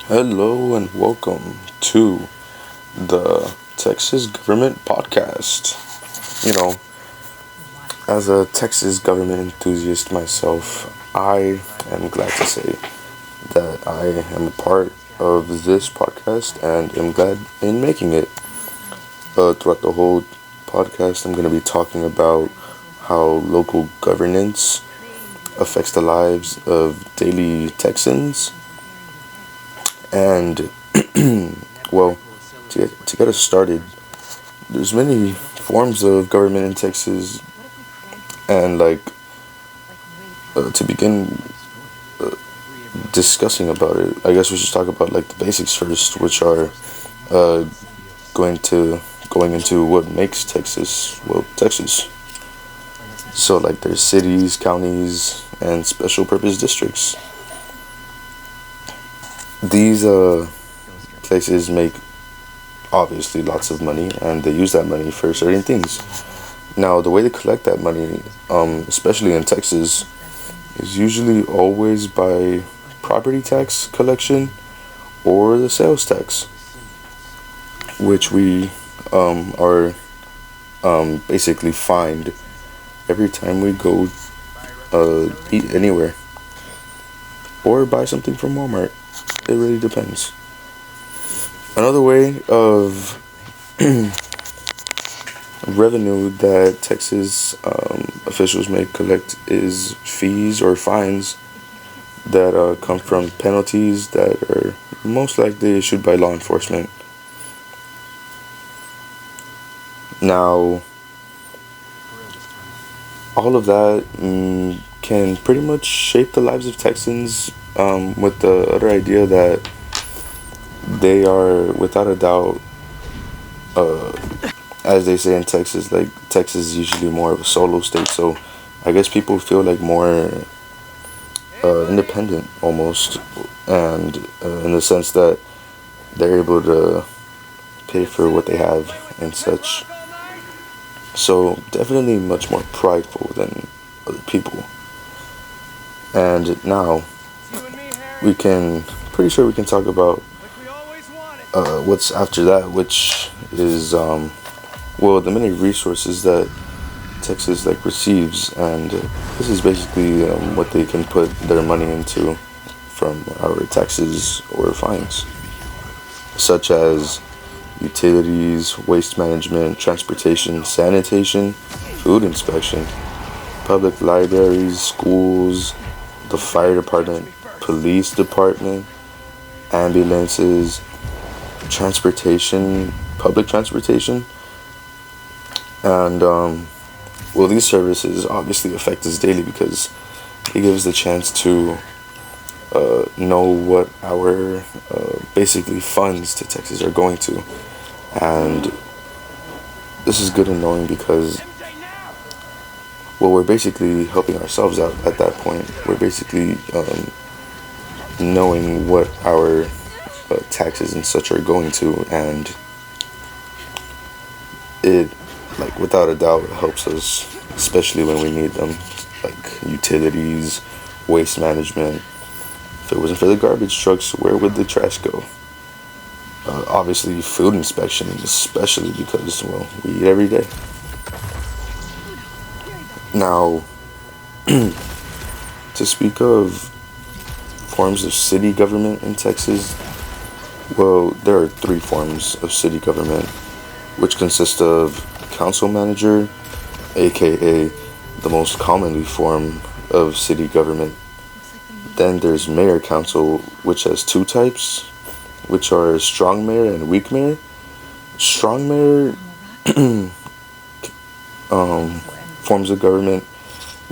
Hello and welcome to the Texas Government Podcast. You know, as a Texas government enthusiast myself, I am glad to say that I am a part of this podcast and am glad in making it. Throughout the whole podcast, I'm going to be talking about how local governance affects the lives of daily Texans and well, to get us started, there's many forms of government in Texas, and to begin discussing about it, I guess we should talk about like the basics first, which are uh, going to going into what makes Texas, well, Texas. So like there's cities, counties, and special purpose districts. These places make obviously lots of money, and they use that money for certain things. Now, the way to collect that money, especially in Texas, is usually always by property tax collection or the sales tax, which we are basically fined every time we go eat anywhere or buy something from Walmart. It really depends. Another way of revenue that Texas officials may collect is fees or fines that come from penalties that are most likely issued by law enforcement. Now, all of that can pretty much shape the lives of Texans with the other idea that they are, without a doubt, uh, as they say in Texas, like Texas is usually more of a solo state, so I guess people feel like more independent almost, and in the sense that they're able to pay for what they have and such. So definitely much more prideful than other people. And now we can, pretty sure we can talk about what's after that, which is well, the many resources that Texas like receives, and this is basically what they can put their money into from our taxes or fines, such as utilities, waste management, transportation, sanitation, food inspection, public libraries, schools, the fire department, police department, ambulances, transportation, public transportation, and well, these services obviously affect us daily because it gives the chance to know what our basically funds to Texas are going to, and this is good in knowing because, well, we're basically helping ourselves out at that point. We're basically knowing what our taxes and such are going to, and it, like, without a doubt, helps us, especially when we need them, like utilities, waste management. If it wasn't for the garbage trucks, where would the trash go? Obviously, food inspection, especially because, well, we eat every day. Now, to speak of forms of city government in Texas, well, there are three forms of city government, which consist of council manager, aka the most commonly form of city government. Then there's mayor council, which has two types, which are strong mayor and weak mayor. Strong mayor forms of government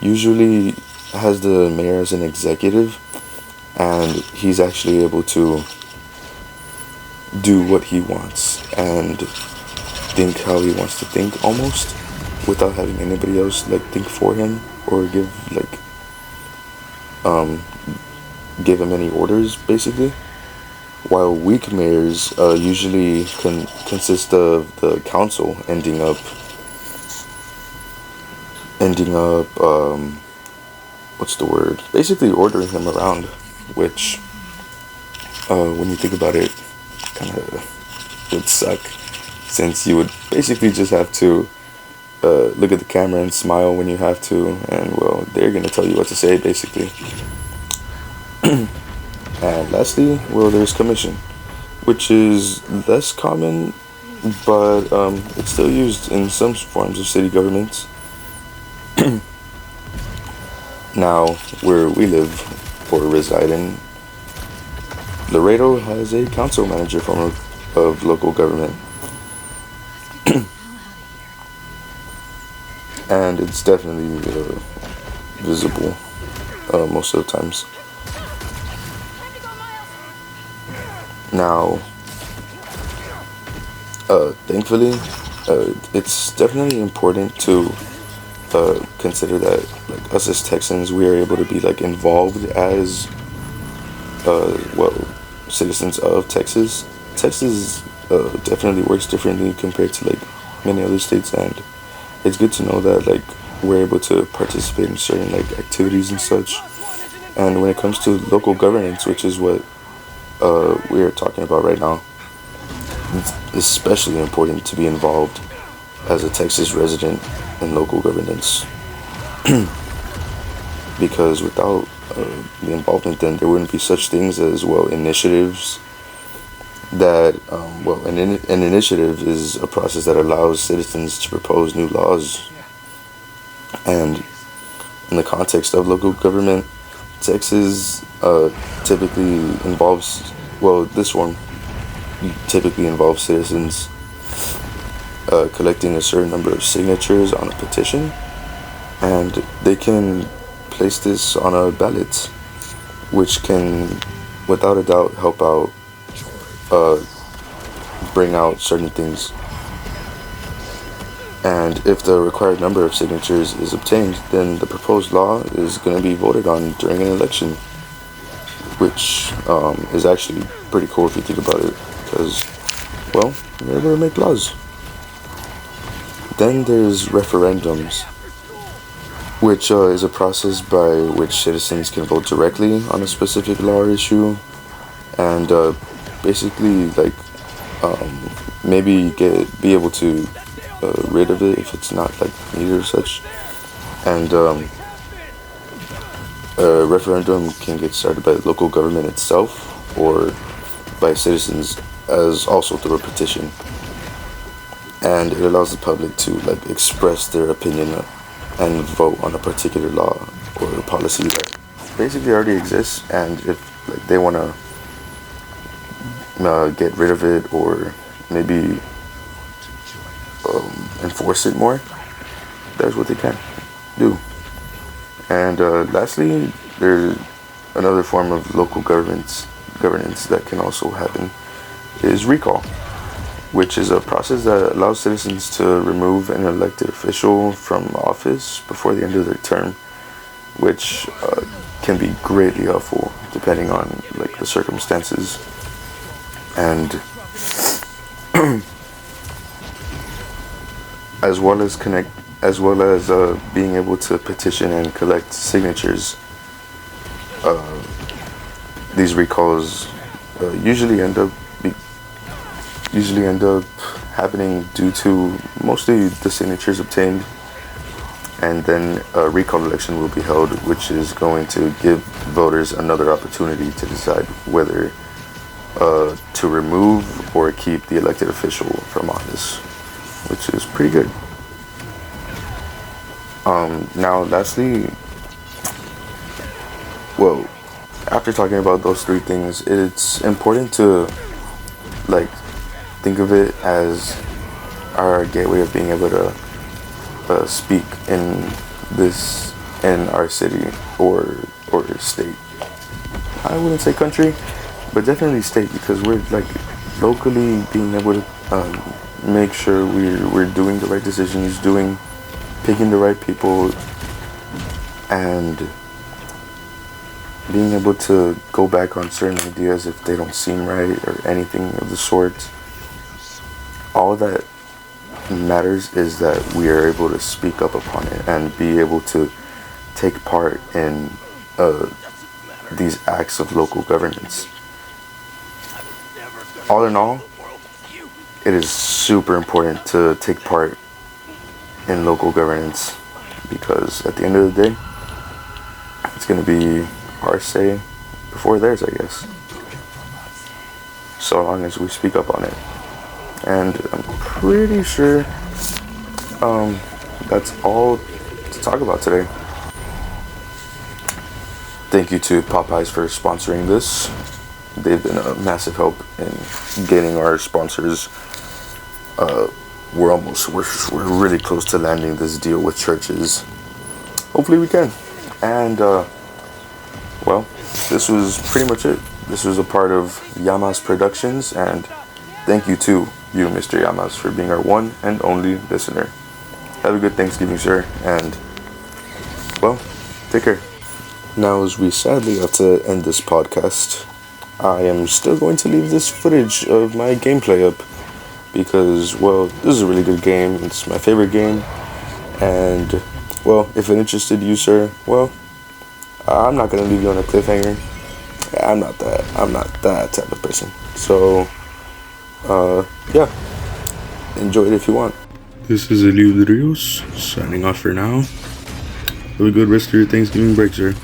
usually has the mayor as an executive, and he's actually able to do what he wants and think how he wants to think almost, without having anybody else like think for him or give him any orders basically. While weak mayors usually consist of the council ending up what's the word, basically ordering him around, which when you think about it, kind of would suck, since you would basically just have to look at the camera and smile when you have to, and well, they're gonna tell you what to say basically. And lastly, well, there's commission, which is less common, but it's still used in some forms of city governments. Now, where we live or reside in, Laredo has a council manager form of local government, and it's definitely visible most of the times. Now, thankfully, it's definitely important to consider that, like, us as Texans, we are able to be like involved as well, citizens of Texas. Texas definitely works differently compared to like many other states, and it's good to know that like we're able to participate in certain like activities and such. And when it comes to local governance, which is what we are talking about right now, it's especially important to be involved as a Texas resident in local governance. Because without the involvement, then there wouldn't be such things as, well, initiatives that, well, an initiative is a process that allows citizens to propose new laws. And in the context of local government, Texas typically involves, well, this one typically involves citizens collecting a certain number of signatures on a petition, and they can place this on a ballot, which can, without a doubt, help out, bring out certain things. And if the required number of signatures is obtained, then the proposed law is going to be voted on during an election, which is actually pretty cool if you think about it, because, well, you're able to make laws. Then there's referendums, which is a process by which citizens can vote directly on a specific law or issue, and basically, like, maybe be able to rid of it if it's not like needed or such. And a referendum can get started by the local government itself or by citizens, as also through a petition. And it allows the public to like express their opinion and vote on a particular law or policy that basically already exists, and if like they want to get rid of it or maybe enforce it more, that's what they can do. And lastly, there's another form of local governance that can also happen is recall, which is a process that allows citizens to remove an elected official from office before the end of their term, which can be greatly helpful depending on like the circumstances. And as well as being able to petition and collect signatures, these recalls usually end up happening due to mostly the signatures obtained, and then a recall election will be held, which is going to give voters another opportunity to decide whether to remove or keep the elected official from office, which is pretty good. Now, lastly, well, after talking about those three things, it's important to like think of it as our gateway of being able to speak in our city or state. I wouldn't say country, but definitely state, because we're like locally being able to make sure we're doing the right decisions, picking the right people, and being able to go back on certain ideas if they don't seem right or anything of the sort. All that matters is that we are able to speak up upon it and be able to take part in these acts of local governance. all in all, it is super important to take part in local governance, because at the end of the day, it's going to be our say before theirs, I guess, so long as we speak up on it. And I'm pretty sure that's all to talk about today. Thank you to Popeyes for sponsoring this. They've been a massive help in getting our sponsors. We're really close to landing this deal with churches. Hopefully we can. And well, this was pretty much it. This was a part of Llamas Productions, and thank you to you, Mr. Llamas, for being our one and only listener. Have a good Thanksgiving, sir, and well, take care. Now, as we sadly have to end this podcast, I am still going to leave this footage of my gameplay up because, well, this is a really good game. It's my favorite game, and, well, if it interested you, sir, well, I'm not going to leave you on a cliffhanger. I'm not that type of person. So, yeah, enjoy it if you want. This is Elio de Rios, signing off for now. Have a good rest of your Thanksgiving break, sir.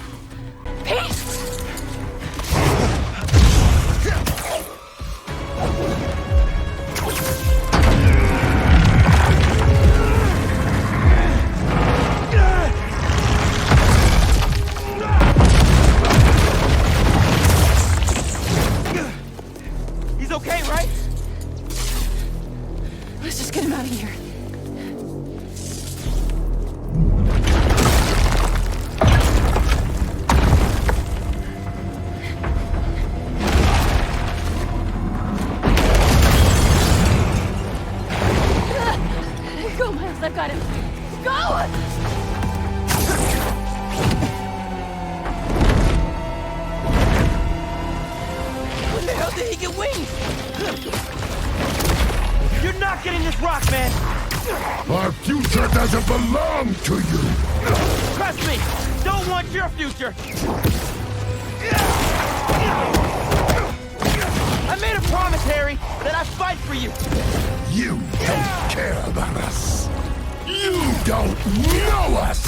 I've got him. Go! When the hell did he get wings? You're not getting this rock, man! Our future doesn't belong to you! Trust me! Don't want your future! I made a promise, Harry, that I'd fight for you! You don't care about us! You don't know us!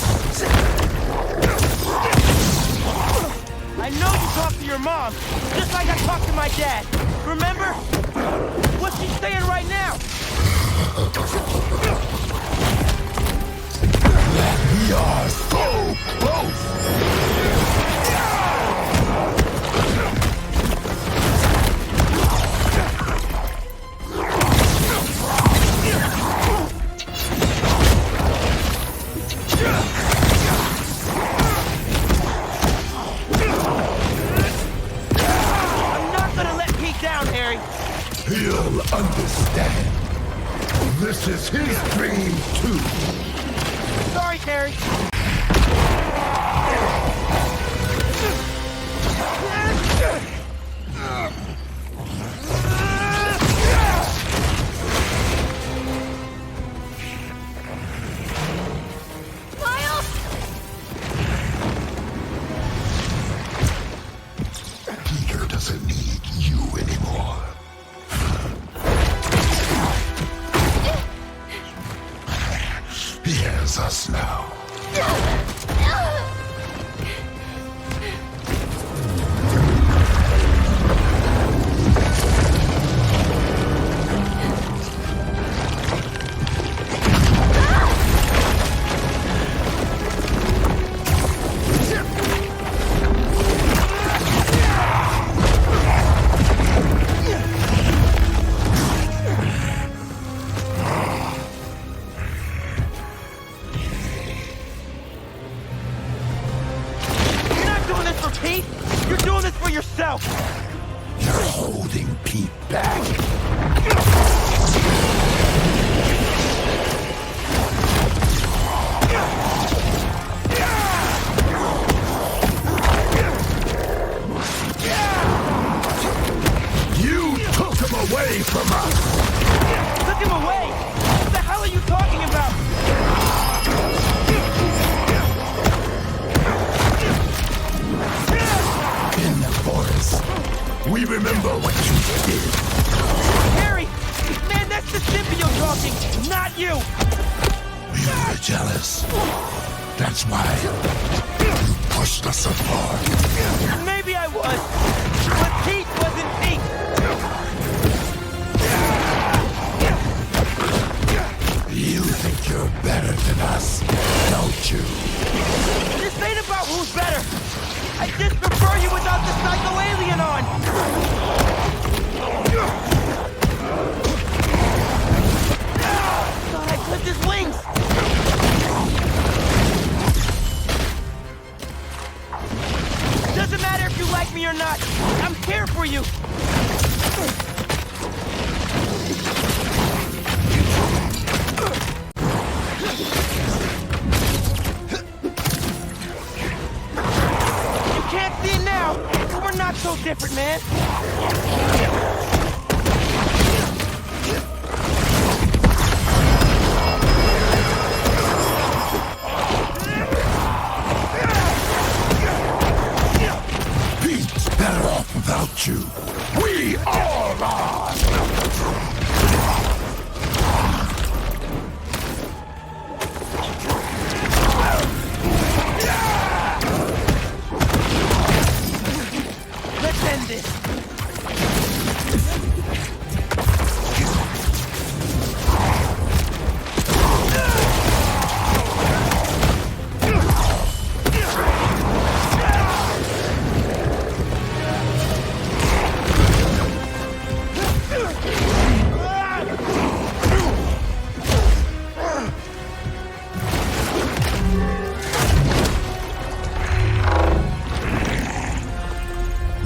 I know you talked to your mom, just like I talked to my dad. Remember? What's she saying right now? We are so close! He'll understand. This is his dream, too. Sorry, Harry. Miles! Peter doesn't need you anymore. He has us now. Pete, you're doing this for yourself! You're holding Pete back. You took him away from us! Took him away? What the hell are you talking about? In the forest, We remember what you did. Harry! Man, that's the symbiote talking, not you! We were jealous. That's why you pushed us apart. Maybe I was, but Pete wasn't Pete! You think you're better than us, don't you? This ain't about who's better! I just prefer you without the psycho-alien on! Thought I clipped his wings! Doesn't matter if you like me or not, I'm here for you! Can't see now, but we're not so different, man. Pete's better off without you. We all are! Let's end this.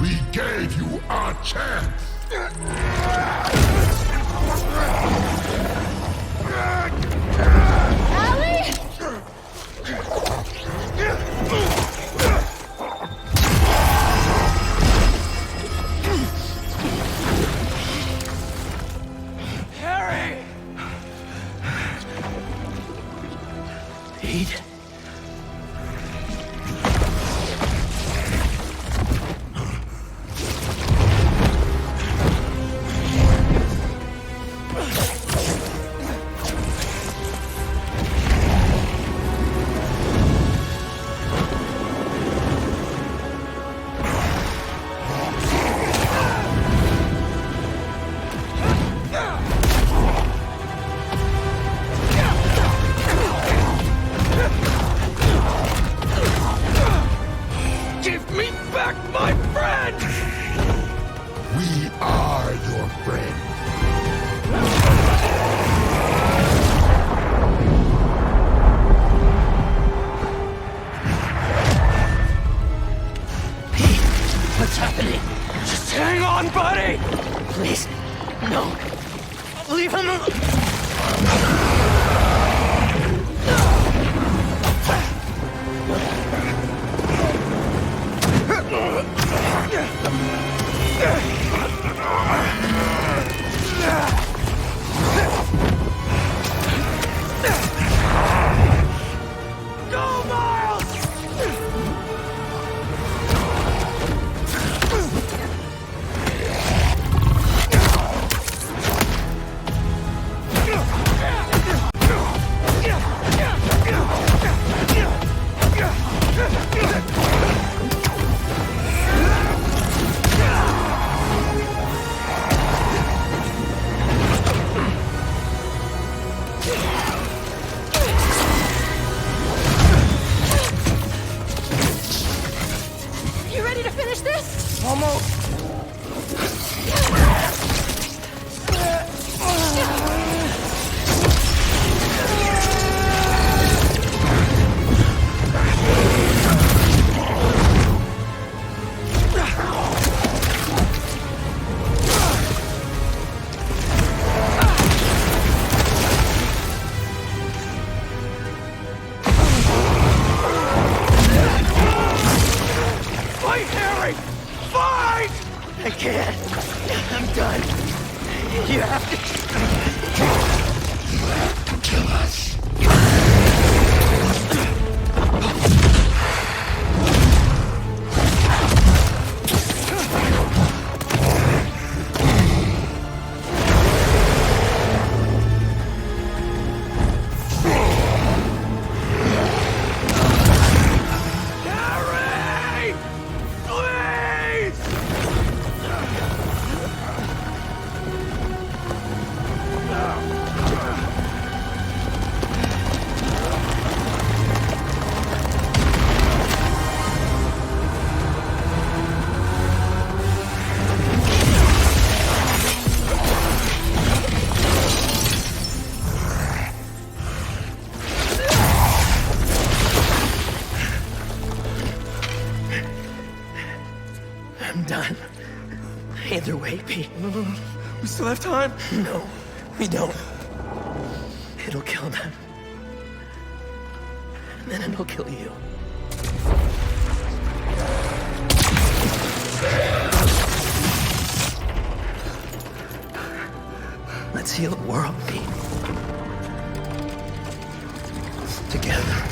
We gave you our chance! Harry! Pete? Give me back my friend! We are your friend. Pete, what's happening? Just hang on, buddy! Please, no. Leave him alone. Go, Miles! You ready to finish this? Almost. Fight, Harry! Fight! I can't. I'm done. You have to Kill us. wait, Pete. No. We still have time. No, we don't. It'll kill them. And then it'll kill you. Let's heal the world, Pete. Together.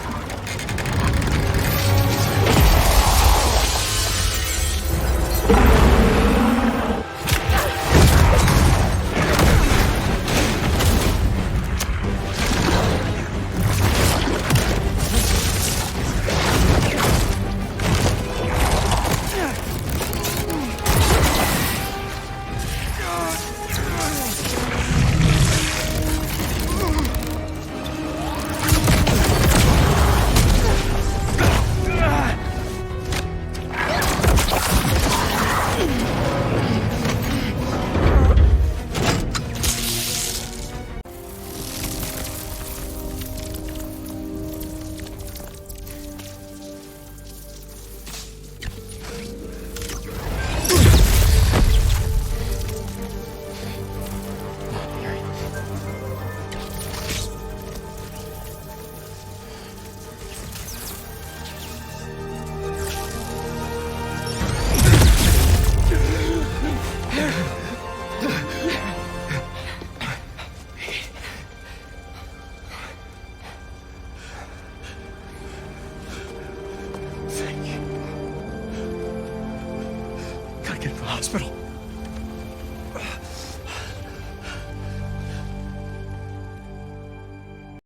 Gotta get to the hospital.